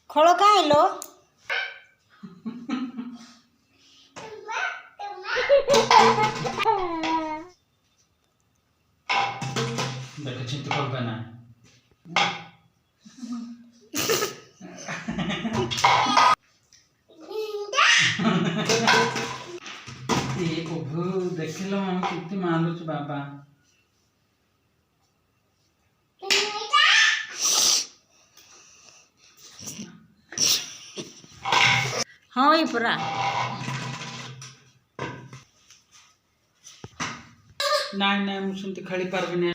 ଖୋଳ କାହିଁଲୋ দেখে চিন্তা করবে না প্রভু ଦେଖିଲ আমি କେତେ ମାରୁଛୁ ବାବା ହଁ ଏଇ ପରା ନାଇଁ ନାଇଁ ମୁଁ ସେମିତି ଖେଳି ପାରିବିନି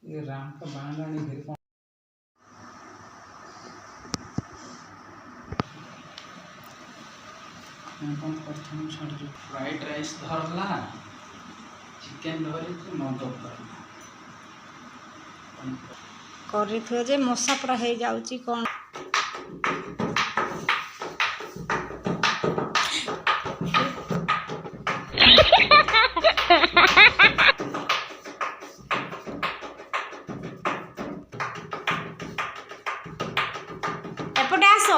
ये राम का बांधा नहीं फिर कौन प्रथम छाड़ फ्राइड राइस धरला चिकेन धरी न କରିଥିବ ଯେ ମଶା ପୁରା ହେଇଯାଉଛି କ'ଣ ଏପଟେ ଆସ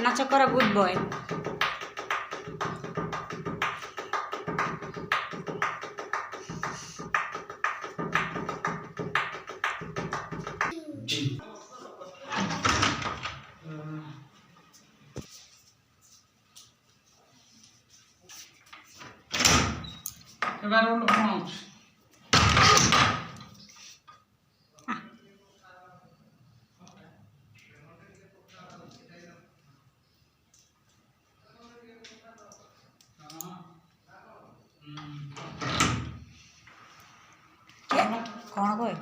ନାଚ କର ଗୁଡ୍ ବୟ କ'ଣ କହିଲ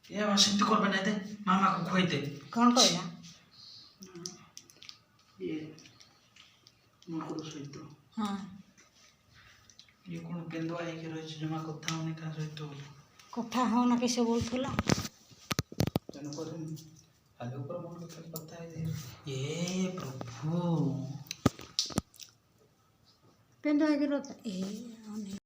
ये सेमती कर बना दे मामा को खोई दे କ'ଣ କହିଲା ये मोर सहित ହଁ ये कौन केंदुआ है कि रही जमा कथा होने का सहित କଥା ହଉନା କିସ ବୋଲୁଥିଲା जन पर आगे ऊपर मन को पता है ये प्रभु पेंदो है कि रोता ए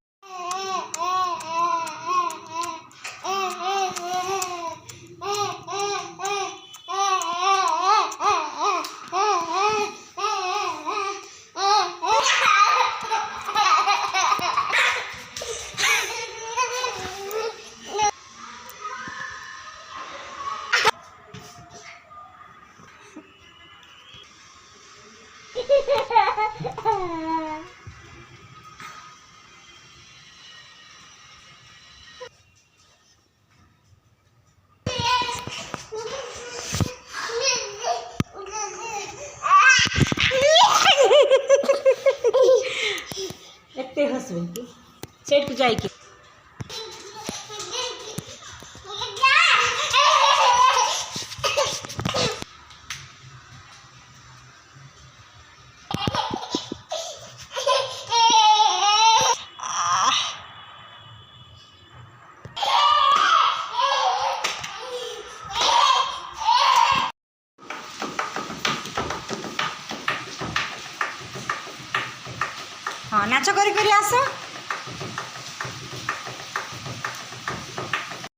एते हसबे की सेट को जाई की हाँ नाच करी आस